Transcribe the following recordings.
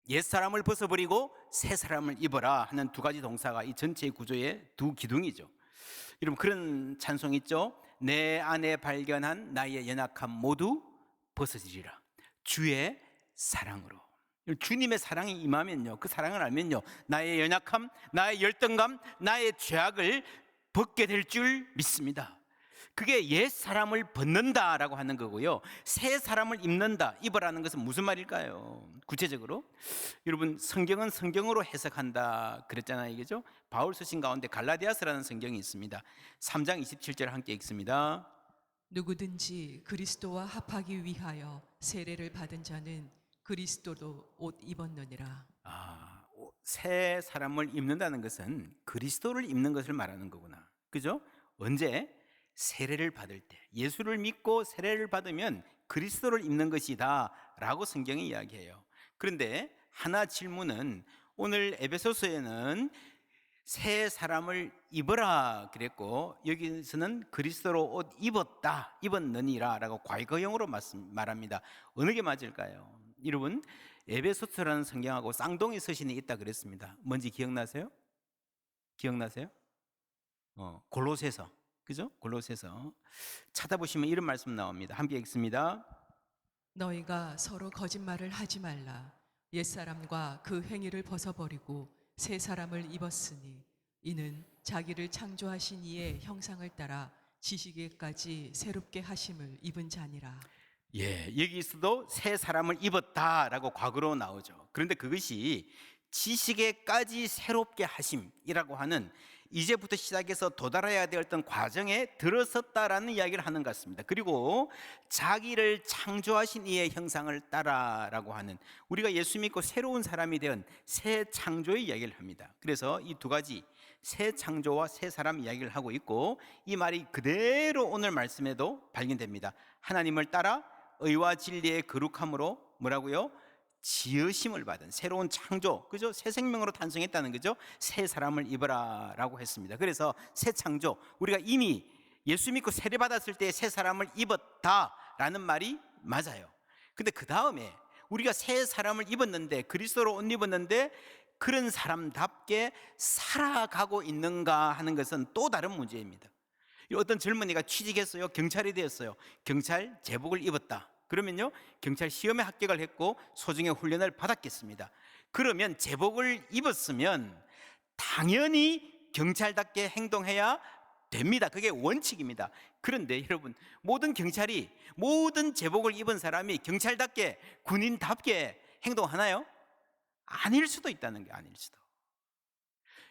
옛사람을 벗어버리고 새사람을 입어라 하는 두 가지 동사가 이 전체의 구조의 두 기둥이죠. 여러분, 그런 찬송 있죠? 내 안에 발견한 나의 연약함 모두 벗어지리라, 주의 사랑으로. 주님의 사랑이 임하면요, 그 사랑을 알면요, 나의 연약함, 나의 열등감, 나의 죄악을 벗게 될 줄 믿습니다. 그게 옛 사람을 벗는다라고 하는 거고요, 새 사람을 입는다, 입으라는 것은 무슨 말일까요? 구체적으로 여러분, 성경은 성경으로 해석한다 그랬잖아요, 그죠? 바울 서신 가운데 갈라디아서라는 성경이 있습니다. 3장 27절 함께 읽습니다. 누구든지 그리스도와 합하기 위하여 세례를 받은 자는 그리스도로 옷 입었느니라. 새 사람을 입는다는 것은 그리스도를 입는 것을 말하는 거구나, 그죠? 언제? 세례를 받을 때, 예수를 믿고 세례를 받으면 그리스도를 입는 것이다 라고 성경이 이야기해요. 그런데 하나 질문은, 오늘 에베소서에는 새 사람을 입어라 그랬고, 여기서는 그리스도로 옷 입었다, 입었느니라 라고 과거형으로 말합니다. 어느 게 맞을까요? 여러분, 에베소서라는 성경하고 쌍둥이 서신이 있다 그랬습니다. 뭔지 기억나세요? 기억나세요? 골로새서, 그죠? 골로새서 찾아보시면 이런 말씀 나옵니다. 함께 읽습니다. 너희가 서로 거짓말을 하지 말라. 옛사람과 그 행위를 벗어버리고 새 사람을 입었으니 이는 자기를 창조하신 이의 형상을 따라 지식에까지 새롭게 하심을 입은 자니라. 여기서도 새 사람을 입었다라고 과거로 나오죠. 그런데 그것이 지식에까지 새롭게 하심이라고 하는, 이제부터 시작해서 도달해야 될 어떤 과정에 들어섰다라는 이야기를 하는 것 같습니다. 그리고 자기를 창조하신 이의 형상을 따라라고 하는, 우리가 예수 믿고 새로운 사람이 된 새 창조의 이야기를 합니다. 그래서 이 두 가지, 새 창조와 새 사람 이야기를 하고 있고, 이 말이 그대로 오늘 말씀에도 발견됩니다. 하나님을 따라 의와 진리의 거룩함으로 뭐라고요? 지으심을 받은 새로운 창조, 그죠? 새 생명으로 탄생했다는 거죠. 새 사람을 입어라 라고 했습니다. 그래서 새 창조, 우리가 이미 예수 믿고 세례 받았을 때 새 사람을 입었다 라는 말이 맞아요. 근데 그 다음에 우리가 새 사람을 입었는데, 그리스도로 옷 입었는데 그런 사람답게 살아가고 있는가 하는 것은 또 다른 문제입니다. 어떤 젊은이가 취직했어요. 경찰이 되었어요. 경찰 제복을 입었다. 그러면요, 경찰 시험에 합격을 했고 소정의 훈련을 받았겠습니다. 그러면 제복을 입었으면 당연히 경찰답게 행동해야 됩니다. 그게 원칙입니다. 그런데 여러분, 모든 경찰이, 모든 제복을 입은 사람이 경찰답게, 군인답게 행동하나요? 아닐 수도 있다는 게, 아닐 수도.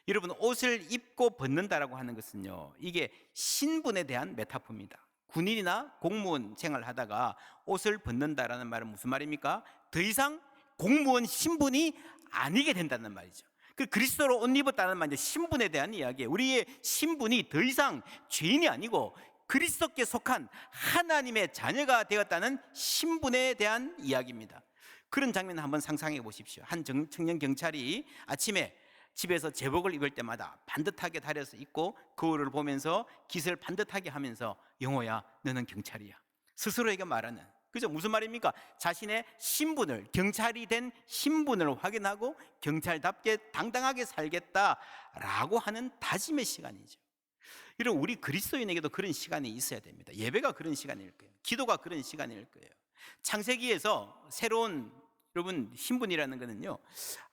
여러분, 옷을 입고 벗는다라고 하는 것은요, 이게 신분에 대한 메타포입니다. 군인이나 공무원 생활하다가 옷을 벗는다라는 말은 무슨 말입니까? 더 이상 공무원 신분이 아니게 된다는 말이죠. 그 그리스도로 옷 입었다는 말은 신분에 대한 이야기예요. 우리의 신분이 더 이상 죄인이 아니고 그리스도께 속한 하나님의 자녀가 되었다는 신분에 대한 이야기입니다. 그런 장면을 한번 상상해 보십시오. 한 청년 경찰이 아침에 집에서 제복을 입을 때마다 반듯하게 다려서 입고 거울을 보면서 깃을 반듯하게 하면서, 영호야, 너는 경찰이야, 스스로에게 말하는, 그죠? 무슨 말입니까? 자신의 신분을, 경찰이 된 신분을 확인하고 경찰답게 당당하게 살겠다라고 하는 다짐의 시간이죠. 이런 우리 그리스도인에게도 그런 시간이 있어야 됩니다. 예배가 그런 시간일 거예요. 기도가 그런 시간일 거예요. 창세기에서 새로운, 여러분, 신분이라는 것은요,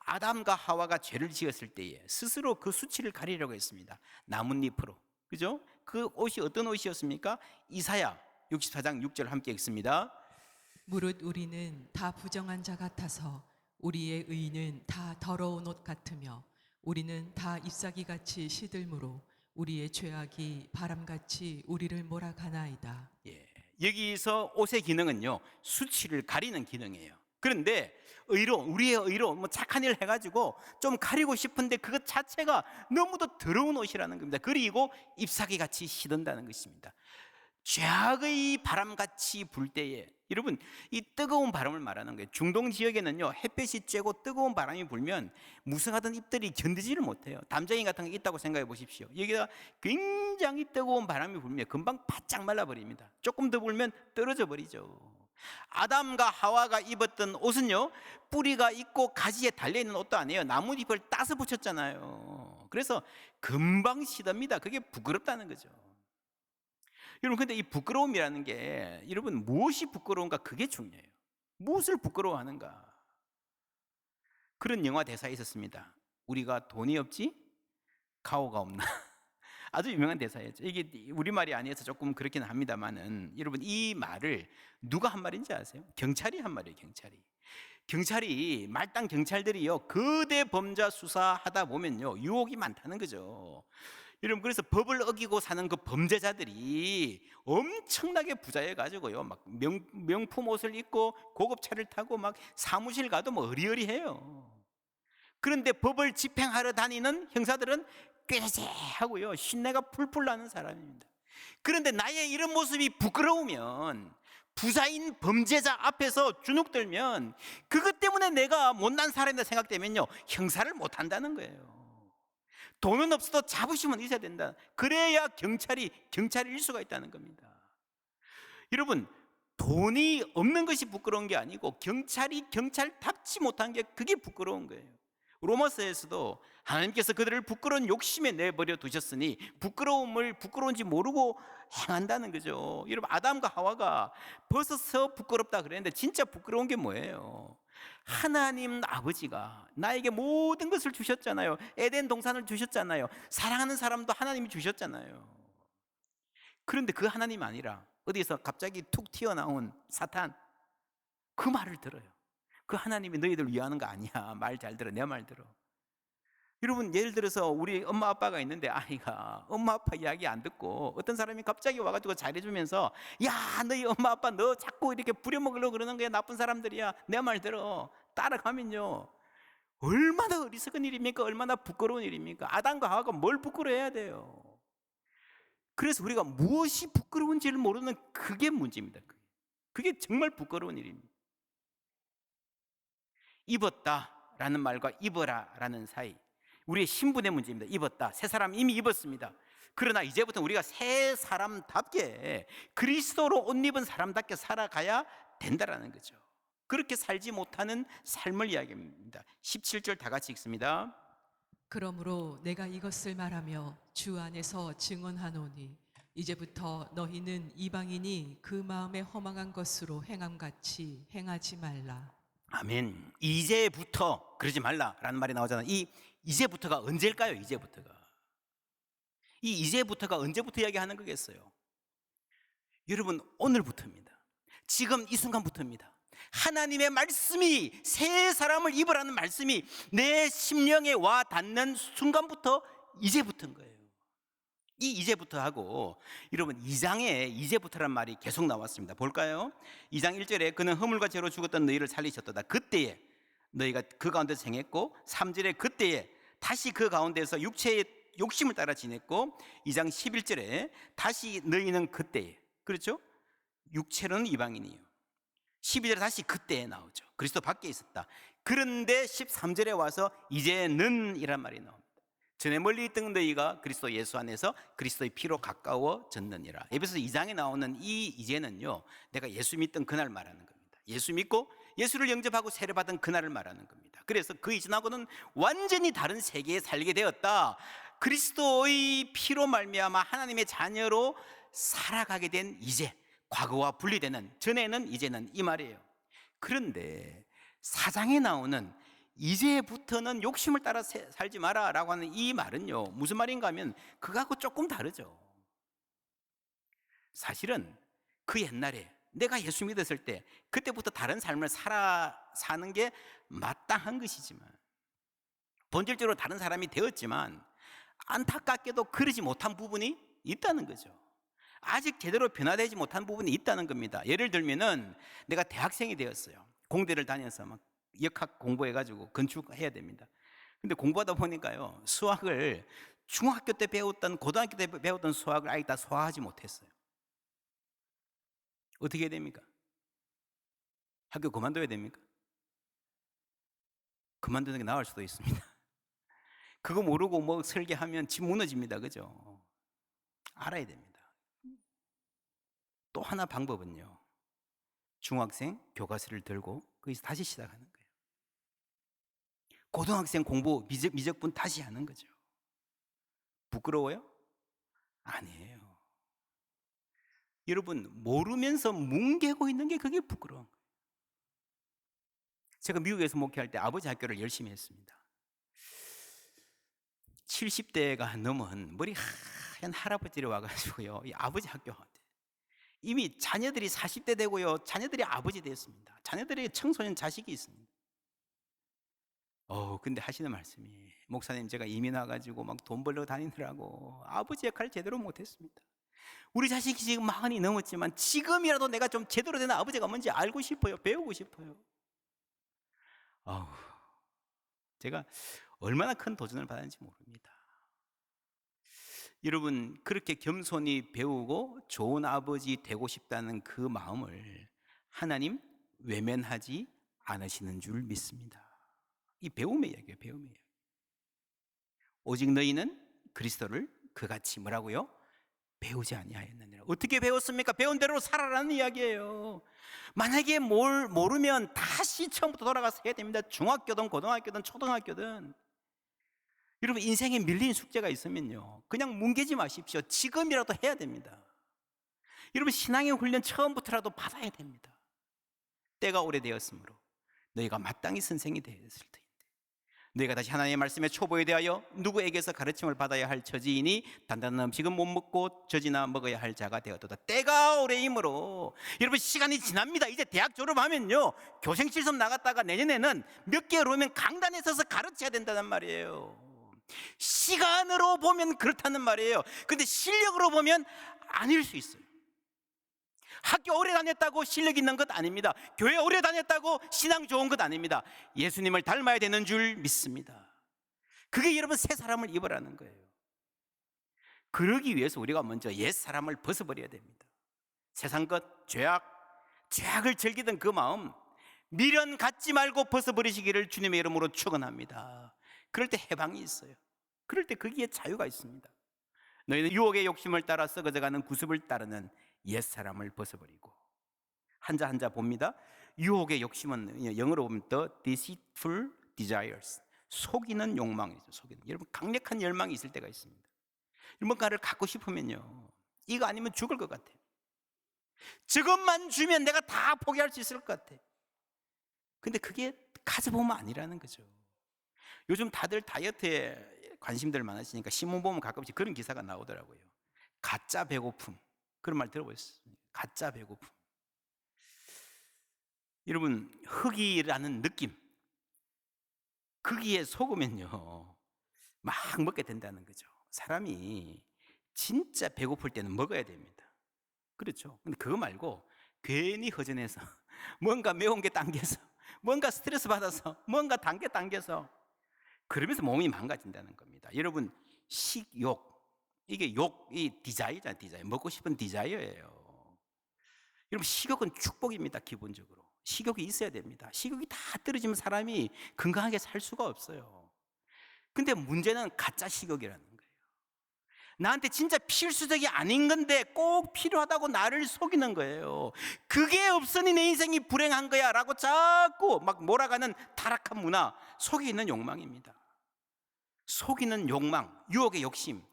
아담과 하와가 죄를 지었을 때에 스스로 그 수치를 가리려고 했습니다. 나뭇잎으로, 그죠? 그 옷이 어떤 옷이었습니까? 이사야 64장 6절 함께 읽습니다. 무릇 우리는 다 부정한 자 같아서 우리의 의는 다 더러운 옷 같으며 우리는 다 잎사귀같이 시들므로 우리의 죄악이 바람같이 우리를 몰아가나이다. 여기서 옷의 기능은요, 수치를 가리는 기능이에요. 그런데 우리의 의로 착한 일을 해가지고 좀 가리고 싶은데 그것 자체가 너무도 더러운 옷이라는 겁니다. 그리고 잎사귀 같이 시든다는 것입니다. 죄악의 바람같이 불 때에, 여러분, 이 뜨거운 바람을 말하는 거예요. 중동 지역에는요, 햇볕이 쬐고 뜨거운 바람이 불면 무성하던 잎들이 견디지를 못해요. 담쟁이 같은 게 있다고 생각해 보십시오. 여기다 굉장히 뜨거운 바람이 불면 금방 바짝 말라버립니다. 조금 더 불면 떨어져 버리죠. 아담과 하와가 입었던 옷은요, 뿌리가 있고 가지에 달려있는 옷도 아니에요. 나뭇잎을 따서 붙였잖아요. 그래서 금방 시듭니다. 그게 부끄럽다는 거죠. 여러분, 근데 이 부끄러움이라는 게, 여러분, 무엇이 부끄러운가? 그게 중요해요. 무엇을 부끄러워하는가? 그런 영화 대사에 있었습니다. 우리가 돈이 없지 가오가 없나. 아주 유명한 대사였죠. 이게 우리말이 아니어서 조금 그렇긴 합니다만은, 여러분, 이 말을 누가 한 말인지 아세요? 경찰이 한 말이에요. 경찰이 말단 경찰들이요, 거대 범죄 수사하다 보면요, 유혹이 많다는 거죠. 여러분, 그래서 법을 어기고 사는 그 범죄자들이 엄청나게 부자여 가지고요, 막 명품 옷을 입고 고급 차를 타고 막 사무실 가도 뭐 어리어리해요. 그런데 법을 집행하러 다니는 형사들은 꾀죄죄하고요, 신내가 풀풀 나는 사람입니다. 그런데 나의 이런 모습이 부끄러우면, 부자인 범죄자 앞에서 주눅들면, 그것 때문에 내가 못난 사람이다 생각되면요, 형사를 못 한다는 거예요. 돈은 없어도 자부심은 있어야 된다. 그래야 경찰일 수가 있다는 겁니다. 여러분, 돈이 없는 것이 부끄러운 게 아니고 경찰이 경찰답지 못한 게, 그게 부끄러운 거예요. 로마서에서도 하나님께서 그들을 부끄러운 욕심에 내버려 두셨으니 부끄러운지 모르고 행한다는 거죠. 여러분, 아담과 하와가 벗어서 부끄럽다 그랬는데, 진짜 부끄러운 게 뭐예요? 하나님 아버지가 나에게 모든 것을 주셨잖아요. 에덴 동산을 주셨잖아요. 사랑하는 사람도 하나님이 주셨잖아요. 그런데 그 하나님 아니라 어디서 갑자기 툭 튀어나온 사탄, 그 말을 들어요. 그 하나님이 너희들 위하는 거 아니야. 말 잘 들어. 내 말 들어. 여러분, 예를 들어서 우리 엄마 아빠가 있는데, 아이가 엄마 아빠 이야기 안 듣고 어떤 사람이 갑자기 와가지고 잘해주면서, 야, 너희 엄마 아빠 너 자꾸 이렇게 부려먹으려고 그러는 거야. 나쁜 사람들이야. 내 말 들어. 따라가면요, 얼마나 어리석은 일입니까? 얼마나 부끄러운 일입니까? 아담과 하와가 뭘 부끄러워해야 돼요? 그래서 우리가 무엇이 부끄러운지를 모르는, 그게 문제입니다. 그게 정말 부끄러운 일입니다. 입었다라는 말과 입어라라는 사이, 우리의 신분의 문제입니다. 입었다, 새 사람 이미 입었습니다. 그러나 이제부터 우리가 새 사람답게, 그리스도로 옷 입은 사람답게 살아가야 된다라는 거죠. 그렇게 살지 못하는 삶을 이야기합니다. 17절 다 같이 읽습니다. 그러므로 내가 이것을 말하며 주 안에서 증언하노니 이제부터 너희는 이방인이 그 마음에 허망한 것으로 행함같이 행하지 말라. 아멘. 이제부터 그러지 말라라는 말이 나오잖아요. 이 이제부터가 언제일까요? 이제부터가 언제부터 이야기하는 거겠어요? 여러분, 오늘부터입니다. 지금 이 순간부터입니다. 하나님의 말씀이, 새 사람을 입으라는 말씀이 내 심령에 와 닿는 순간부터 이제부터인 거예요. 이 이제부터 하고, 여러분, 2장에 이제부터란 말이 계속 나왔습니다. 볼까요? 2장 1절에 그는 허물과 죄로 죽었던 너희를 살리셨도다. 그때에 너희가 그 가운데서 행했고, 3절에 그때에 다시 그 가운데서 육체의 욕심을 따라 지냈고, 2장 11절에 다시 너희는 그때에, 그렇죠? 육체로는 이방인이요. 12절에 다시 그때에 나오죠. 그리스도 밖에 있었다. 그런데 13절에 와서 이제는 이란 말이 나옵니다. 전에 멀리 있던 너희가 그리스도 예수 안에서 그리스도의 피로 가까워졌느니라. 에베소 2장에 나오는 이 이제는요, 내가 예수 믿던 그날 말하는 겁니다. 예수 믿고 예수를 영접하고 세례받은 그날을 말하는 겁니다. 그래서 그 이전하고는 완전히 다른 세계에 살게 되었다. 그리스도의 피로 말미암아 하나님의 자녀로 살아가게 된 이제, 과거와 분리되는, 전에는 이제는, 이 말이에요. 그런데 4장에 나오는 이제부터는 욕심을 따라 살지 마라 라고 하는 이 말은요, 무슨 말인가 하면 그거하고 조금 다르죠. 사실은 그 옛날에 내가 예수 믿었을 때, 그때부터 다른 삶을 사는 게 마땅한 것이지만, 본질적으로 다른 사람이 되었지만 안타깝게도 그러지 못한 부분이 있다는 거죠. 아직 제대로 변화되지 못한 부분이 있다는 겁니다. 예를 들면은 내가 대학생이 되었어요. 공대를 다녀서 막 역학 공부해가지고 건축해야 됩니다. 근데 공부하다 보니까요, 수학을 중학교 때 배웠던, 고등학교 때 배웠던 수학을 아직 다 소화하지 못했어요. 어떻게 해야 됩니까? 학교 그만둬야 됩니까? 그만두는 게 나을 수도 있습니다. 그거 모르고 뭐 설계하면 집 무너집니다. 그죠? 알아야 됩니다. 또 하나 방법은요, 중학생 교과서를 들고 거기서 다시 시작하는 거예요. 고등학생 공부 미적분 다시 하는 거죠. 부끄러워요? 아니에요. 여러분, 모르면서 뭉개고 있는 게 그게 부끄러운 거예요. 제가 미국에서 목회할 때 아버지 학교를 열심히 했습니다. 70대가 넘은 머리 하얀 할아버지를 와가지고요, 이 아버지 학교 이미 자녀들이 40대 되고요, 자녀들이 아버지 됐습니다. 자녀들이 청소년 자식이 있습니다. 근데 하시는 말씀이, 목사님 제가 이민 와가지고 막 돈 벌러 다니느라고 아버지 역할 제대로 못했습니다. 우리 자식이 지금 40이 넘었지만 지금이라도 내가 좀 제대로 된 아버지가 뭔지 알고 싶어요. 배우고 싶어요. 제가 얼마나 큰 도전을 받았는지 모릅니다. 여러분, 그렇게 겸손히 배우고 좋은 아버지 되고 싶다는 그 마음을 하나님 외면하지 않으시는 줄 믿습니다. 이 배움의 이야기예요. 배움의 이야기. 오직 너희는 그리스도를 그같이 뭐라고요? 배우지 아니하였느니라. 어떻게 배웠습니까? 배운 대로 살아라는 이야기예요. 만약에 뭘 모르면 다시 처음부터 돌아가서 해야 됩니다. 중학교든 고등학교든 초등학교든. 여러분, 인생에 밀린 숙제가 있으면요, 그냥 뭉개지 마십시오. 지금이라도 해야 됩니다. 여러분, 신앙의 훈련 처음부터라도 받아야 됩니다. 때가 오래되었으므로 너희가 마땅히 선생이 되었을 터인데 너희가 다시 하나님의 말씀에 초보에 대하여 누구에게서 가르침을 받아야 할 처지이니 단단한 음식은 못 먹고 젖이나 먹어야 할 자가 되었도다. 때가 오래이므로. 여러분, 시간이 지납니다. 이제 대학 졸업하면요, 교생 실습 나갔다가 내년에는 몇 개월 후면 강단에 서서 가르쳐야 된다는 말이에요. 시간으로 보면 그렇다는 말이에요. 근데 실력으로 보면 아닐 수 있어요. 학교 오래 다녔다고 실력 있는 것 아닙니다. 교회 오래 다녔다고 신앙 좋은 것 아닙니다. 예수님을 닮아야 되는 줄 믿습니다. 그게 여러분 새 사람을 입으라는 거예요. 그러기 위해서 우리가 먼저 옛 사람을 벗어버려야 됩니다. 세상 것, 죄악을 즐기던 그 마음 미련 갖지 말고 벗어버리시기를 주님의 이름으로 축원합니다. 그럴 때 해방이 있어요. 그럴 때 거기에 자유가 있습니다. 너희는 유혹의 욕심을 따라 썩어져가는 구습을 따르는 옛사람을 벗어버리고. 한자 봅니다. 유혹의 욕심은 영어로 보면 The deceitful desires, 속이는 욕망이죠. 속이는. 여러분, 강력한 열망이 있을 때가 있습니다. 뭔가를 갖고 싶으면요, 이거 아니면 죽을 것 같아요. 저것만 주면 내가 다 포기할 수 있을 것 같아. 근데 그게 가져보면 아니라는 거죠. 요즘 다들 다이어트에 관심들 많으시니까 신문 보면 가끔씩 그런 기사가 나오더라고요. 가짜 배고픔. 그런 말 들어보셨습니까? 가짜 배고픔. 여러분, 흙이라는 느낌, 거기에 속으면요 막 먹게 된다는 거죠. 사람이 진짜 배고플 때는 먹어야 됩니다. 그렇죠. 근데 그거 말고 괜히 허전해서 뭔가 매운 게 당겨서, 뭔가 스트레스 받아서, 뭔가 단 게 당겨서, 그러면서 몸이 망가진다는 겁니다. 여러분, 식욕, 이게 이 디자이어잖아요. 디자이어. 먹고 싶은 디자이어예요. 여러분, 식욕은 축복입니다. 기본적으로 식욕이 있어야 됩니다. 식욕이 다 떨어지면 사람이 건강하게 살 수가 없어요. 근데 문제는 가짜 식욕이라는 거예요. 나한테 진짜 필수적이 아닌 건데 꼭 필요하다고 나를 속이는 거예요. 그게 없으니 내 인생이 불행한 거야 라고 자꾸 막 몰아가는 타락한 문화, 속에 있는 욕망입니다. 속이는 욕망, 유혹의 욕심.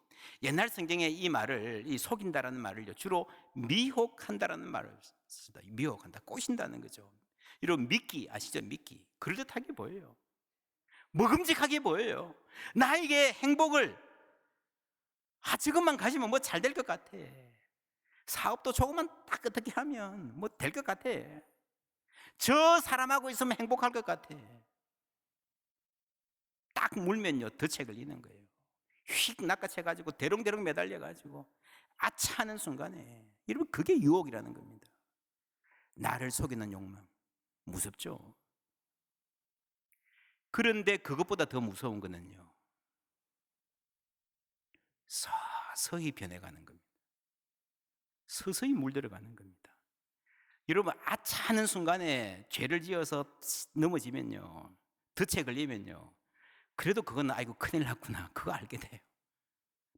옛날 성경에 이 말을, 이 속인다라는 말을요, 주로 미혹한다라는 말을 씁니다. 미혹한다, 꼬신다는 거죠. 이런 미끼 아시죠? 미끼. 그럴듯하게 보여요. 먹음직하게 보여요. 나에게 행복을, 지금만 가지면 뭐 잘 될 것 같아. 사업도 조금만 딱 어떻게 하면 뭐 될 것 같아. 저 사람하고 있으면 행복할 것 같아. 딱 물면요, 덫에 걸리는 거예요. 휙 낚아채가지고 대롱대롱 매달려가지고 아차하는 순간에, 여러분, 그게 유혹이라는 겁니다. 나를 속이는 욕망, 무섭죠. 그런데 그것보다 더 무서운 거는요, 서서히 변해가는 겁니다. 서서히 물들어가는 겁니다. 여러분, 아차하는 순간에 죄를 지어서 넘어지면요, 덫에 걸리면요, 그래도 그건 아이고 큰일 났구나, 그거 알게 돼요.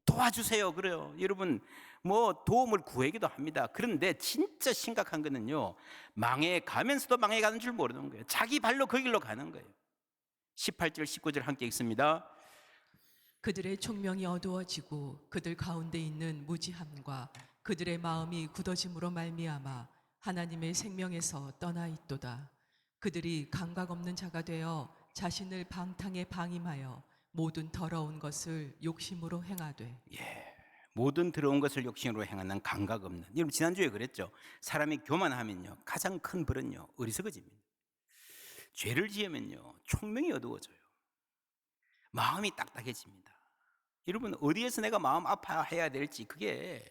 도와주세요. 그래요. 여러분, 뭐 도움을 구하기도 합니다. 그런데 진짜 심각한 거는요, 망해가면서도 망해가는 줄 모르는 거예요. 자기 발로 그 길로 가는 거예요. 18절 19절 함께 읽습니다. 그들의 총명이 어두워지고 그들 가운데 있는 무지함과 그들의 마음이 굳어짐으로 말미암아 하나님의 생명에서 떠나 있도다. 그들이 감각 없는 자가 되어 자신을 방탕에 방임하여 모든 더러운 것을 욕심으로 행하되. 모든 들어온 것을 욕심으로 행하는 감각 없는. 여러분 지난주에 그랬죠. 사람이 교만하면요, 가장 큰 벌은요, 어리석어집니다. 죄를 지으면요, 총명이 어두워져요. 마음이 딱딱해집니다. 여러분 어디에서 내가 마음 아파해야 될지, 그게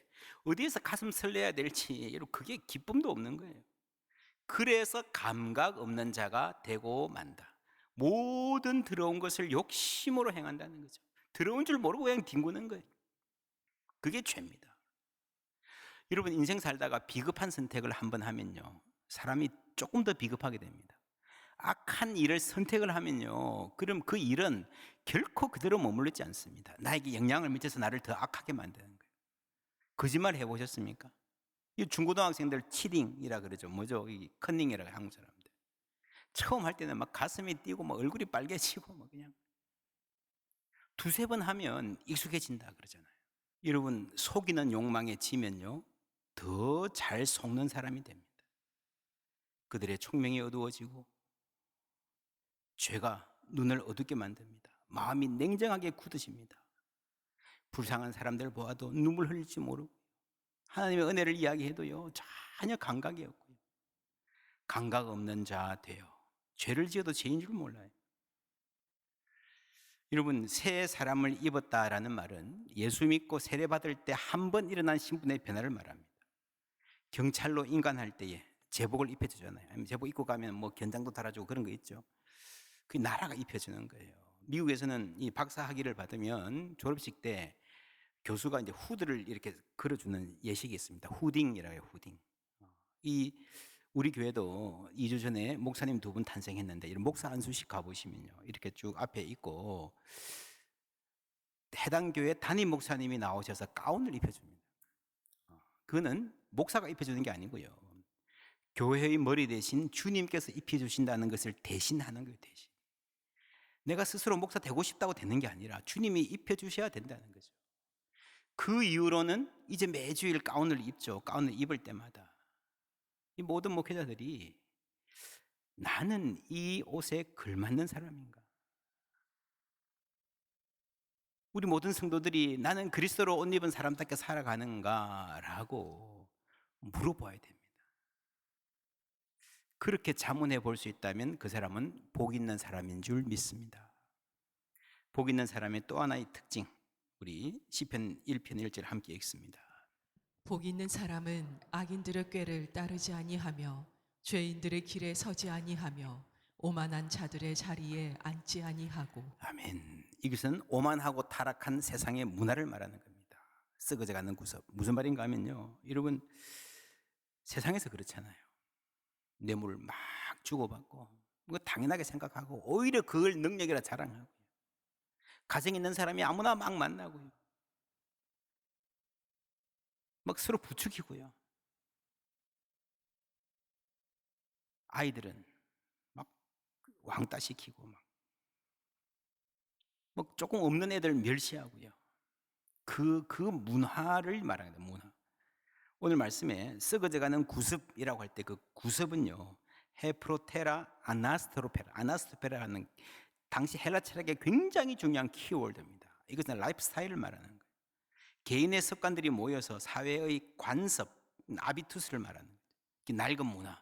어디에서 가슴 설레야 될지, 여러분 그게 기쁨도 없는 거예요. 그래서 감각 없는 자가 되고 만다. 모든 들어온 것을 욕심으로 행한다는 거죠. 들어온 줄 모르고 그냥 뒹구는 거예요. 그게 죄입니다. 여러분 인생 살다가 비겁한 선택을 한번 하면요, 사람이 조금 더 비겁하게 됩니다. 악한 일을 선택을 하면요, 그럼 그 일은 결코 그대로 머물르지 않습니다. 나에게 영향을 미쳐서 나를 더 악하게 만드는 거예요. 거짓말 해보셨습니까? 이 중고등학생들 치딩이라 그러죠. 뭐죠? 이 컨닝이라고 한국 사람들. 처음 할 때는 막 가슴이 뛰고 막 얼굴이 빨개지고 막 그냥 두세 번 하면 익숙해진다 그러잖아요. 여러분 속이는 욕망에 지면요, 더 잘 속는 사람이 됩니다. 그들의 총명이 어두워지고 죄가 눈을 어둡게 만듭니다. 마음이 냉정하게 굳어집니다. 불쌍한 사람들 보아도 눈물 흘릴지 모르고 하나님의 은혜를 이야기해도요, 전혀 감각이 없고요. 감각 없는 자 되어 죄를 지어도 죄인 줄 몰라요. 여러분 새 사람을 입었다라는 말은 예수 믿고 세례받을 때 한 번 일어난 신분의 변화를 말합니다. 경찰로 인간할 때에 제복을 입혀주잖아요. 아니면 제복 입고 가면 뭐 견장도 달아주고 그런 거 있죠. 그 나라가 입혀주는 거예요. 미국에서는 이 박사 학위를 받으면 졸업식 때 교수가 이제 후드를 이렇게 걸어주는 예식이 있습니다. 후딩이라고 해요. 후딩. 이 우리 교회도 2주 전에 목사님 2분 탄생했는데, 이런 목사 안수식 가보시면요, 이렇게 쭉 앞에 있고 해당 교회 담임 목사님이 나오셔서 가운을 입혀줍니다. 그거는 목사가 입혀주는 게 아니고요, 교회의 머리 대신 주님께서 입혀주신다는 것을 대신하는 거예요. 대신. 내가 스스로 목사 되고 싶다고 되는 게 아니라 주님이 입혀주셔야 된다는 거죠. 그 이후로는 이제 매주일 가운을 입죠. 가운을 입을 때마다 이 모든 목회자들이 나는 이 옷에 걸맞는 사람인가? 우리 모든 성도들이 나는 그리스도로 옷 입은 사람답게 살아가는가? 라고 물어봐야 됩니다. 그렇게 자문해 볼 수 있다면 그 사람은 복 있는 사람인 줄 믿습니다. 복 있는 사람의 또 하나의 특징, 우리 시편 1편 1절 함께 읽습니다. 복 있는 사람은 악인들의 꾀를 따르지 아니하며 죄인들의 길에 서지 아니하며 오만한 자들의 자리에 앉지 아니하고. 아멘. 이것은 오만하고 타락한 세상의 문화를 말하는 겁니다. 썩어져가는 구석. 무슨 말인가 하면요, 여러분 세상에서 그렇잖아요. 뇌물 막 주고받고 뭐 당연하게 생각하고 오히려 그걸 능력이라 자랑하고, 가정 있는 사람이 아무나 막 만나고요, 막 서로 부추기고요. 아이들은 막 왕따 시키고 막 조금 없는 애들 멸시하고요. 그 문화를 말하는 거예요. 문화. 오늘 말씀에 썩어져가는 구습이라고 할 때 그 구습은요, 헤프로테라 아나스토페라는 당시 헬라 철학의 굉장히 중요한 키워드입니다. 이것은 라이프 스타일을 말하는 거예요. 개인의 습관들이 모여서 사회의 관습, 아비투스를 말하는 거예요. 낡은 문화.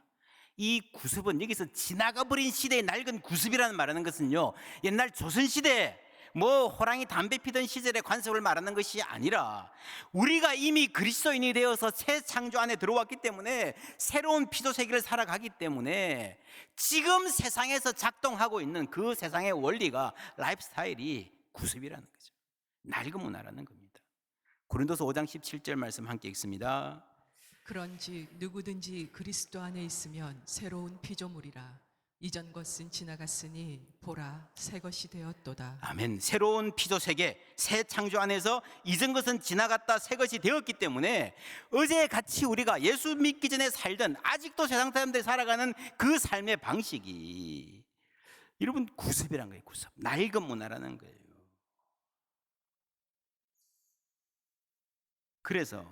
이 구습은 여기서 지나가 버린 시대의 낡은 구습이라는 말하는 것은요, 옛날 조선시대 뭐 호랑이 담배 피던 시절의 관습을 말하는 것이 아니라 우리가 이미 그리스도인이 되어서 새 창조 안에 들어왔기 때문에 새로운 피조 세계를 살아가기 때문에 지금 세상에서 작동하고 있는 그 세상의 원리가, 라이프 스타일이 구습이라는 거죠. 낡은 문화라는 겁니다. 고린도서 5장 17절 말씀 함께 읽습니다. 그런즉 누구든지 그리스도 안에 있으면 새로운 피조물이라. 이전 것은 지나갔으니 보라 새 것이 되었도다. 아멘. 새로운 피조 세계, 새 창조 안에서 이전 것은 지나갔다 새 것이 되었기 때문에 어제 같이 우리가 예수 믿기 전에 살던, 아직도 세상 사람들이 살아가는 그 삶의 방식이 여러분 구습이란 거예요. 구습. 낡은 문화라는 거예요. 그래서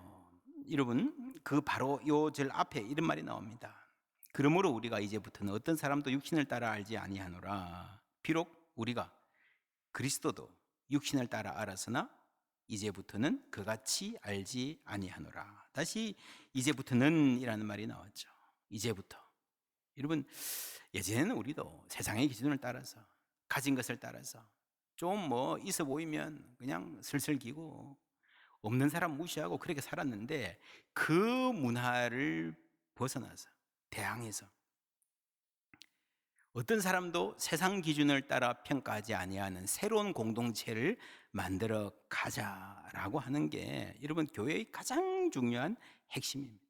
여러분 그 바로 요 절 앞에 이런 말이 나옵니다. 그러므로 우리가 이제부터는 어떤 사람도 육신을 따라 알지 아니하노라. 비록 우리가 그리스도도 육신을 따라 알았으나 이제부터는 그같이 알지 아니하노라. 다시 이제부터는 이라는 말이 나왔죠. 이제부터. 여러분 예전에는 우리도 세상의 기준을 따라서, 가진 것을 따라서 좀 뭐 있어 보이면 그냥 슬슬 기고 없는 사람 무시하고 그렇게 살았는데, 그 문화를 벗어나서 대항해서 어떤 사람도 세상 기준을 따라 평가하지 아니하는 새로운 공동체를 만들어 가자라고 하는 게 여러분 교회의 가장 중요한 핵심입니다.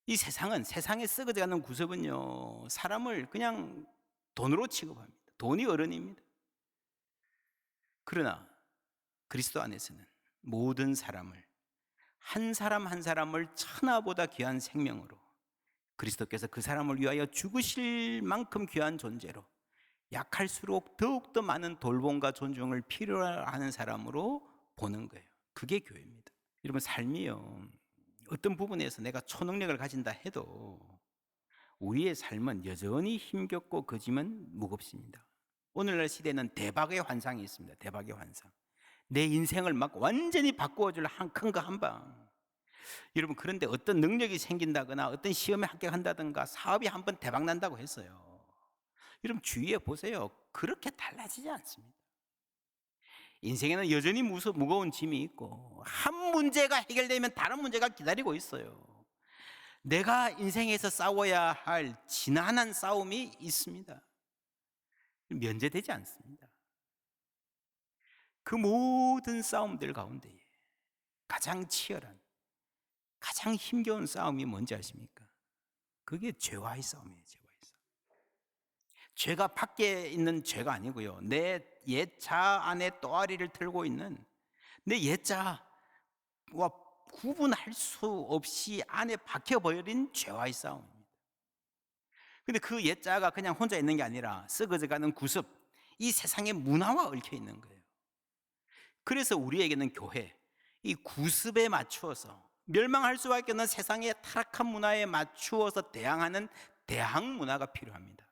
이 세상은, 세상에 썩어져가는 구습은요, 사람을 그냥 돈으로 취급합니다. 돈이 어른입니다. 그러나 그리스도 안에서는 모든 사람을, 한 사람 한 사람을 천하보다 귀한 생명으로, 그리스도께서 그 사람을 위하여 죽으실 만큼 귀한 존재로, 약할수록 더욱더 많은 돌봄과 존중을 필요로 하는 사람으로 보는 거예요. 그게 교회입니다. 여러분 삶이요, 어떤 부분에서 내가 초능력을 가진다 해도 우리의 삶은 여전히 힘겹고 거짐은 무겁습니다. 오늘날 시대는 대박의 환상이 있습니다. 대박의 환상. 내 인생을 막 완전히 바꾸어줄 큰 거 한 방. 여러분 그런데 어떤 능력이 생긴다거나 어떤 시험에 합격한다든가 사업이 한번 대박 난다고 했어요. 여러분 주위에 보세요. 그렇게 달라지지 않습니다. 인생에는 여전히 무거운 짐이 있고, 한 문제가 해결되면 다른 문제가 기다리고 있어요. 내가 인생에서 싸워야 할 지난한 싸움이 있습니다. 면제되지 않습니다. 그 모든 싸움들 가운데 가장 치열한, 가장 힘겨운 싸움이 뭔지 아십니까? 그게 죄와의 싸움이에요. 죄와의 싸움. 죄가 밖에 있는 죄가 아니고요, 내 옛자 안에 또아리를 틀고 있는 내 옛자와 구분할 수 없이 안에 박혀버린 죄와의 싸움입니다. 근데 그 옛자가 그냥 혼자 있는 게 아니라 썩어져가는 구습, 이 세상의 문화와 얽혀 있는 거예요. 그래서 우리에게는 교회, 이 구습에 맞추어서, 멸망할 수밖에 없는 세상의 타락한 문화에 맞추어서 대항하는 대항 문화가 필요합니다.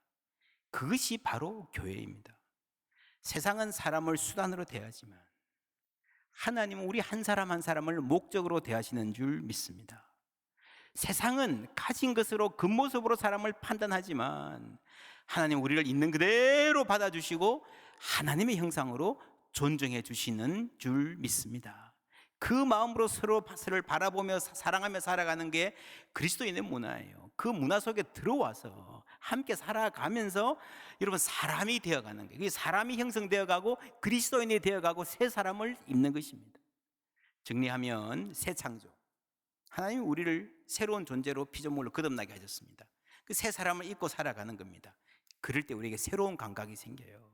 그것이 바로 교회입니다. 세상은 사람을 수단으로 대하지만 하나님은 우리 한 사람 한 사람을 목적으로 대하시는 줄 믿습니다. 세상은 가진 것으로 겉모습으로 사람을 판단하지만 하나님 우리를 있는 그대로 받아주시고 하나님의 형상으로 존중해 주시는 줄 믿습니다. 그 마음으로 서로를 바라보며 사랑하며 살아가는 게 그리스도인의 문화예요. 그 문화 속에 들어와서 함께 살아가면서 여러분 사람이 되어가는 거예요. 사람이 형성되어가고 그리스도인이 되어가고 새 사람을 입는 것입니다. 정리하면 새 창조, 하나님이 우리를 새로운 존재로 피조물로 거듭나게 하셨습니다. 그 새 사람을 입고 살아가는 겁니다. 그럴 때 우리에게 새로운 감각이 생겨요.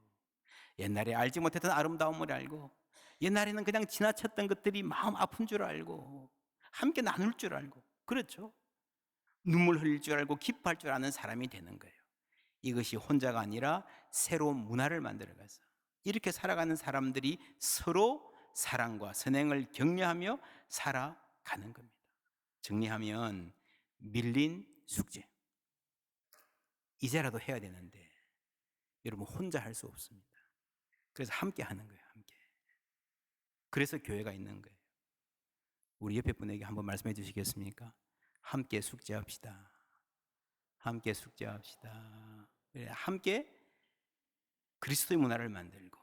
옛날에 알지 못했던 아름다움을 알고, 옛날에는 그냥 지나쳤던 것들이 마음 아픈 줄 알고, 함께 나눌 줄 알고, 그렇죠? 눈물 흘릴 줄 알고 기뻐할 줄 아는 사람이 되는 거예요. 이것이 혼자가 아니라 새로운 문화를 만들어가서 이렇게 살아가는 사람들이 서로 사랑과 선행을 격려하며 살아가는 겁니다. 정리하면 밀린 숙제, 이제라도 해야 되는데 여러분 혼자 할 수 없습니다. 그래서 함께 하는 거예요. 함께. 그래서 교회가 있는 거예요. 우리 옆에 분에게 한번 말씀해 주시겠습니까? 함께 숙제합시다. 함께 숙제합시다. 함께 그리스도의 문화를 만들고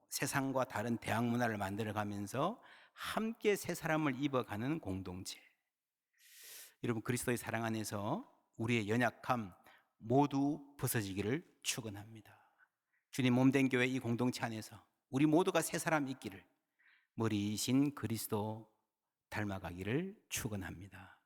세상과 다른 대학 문화를 만들어가면서 함께 새 사람을 입어가는 공동체. 여러분 그리스도의 사랑 안에서 우리의 연약함 모두 벗어지기를 축원합니다. 주님 몸된 교회 이 공동체 안에서 우리 모두가 새 사람 있기를, 머리이신 그리스도 닮아가기를 축원합니다.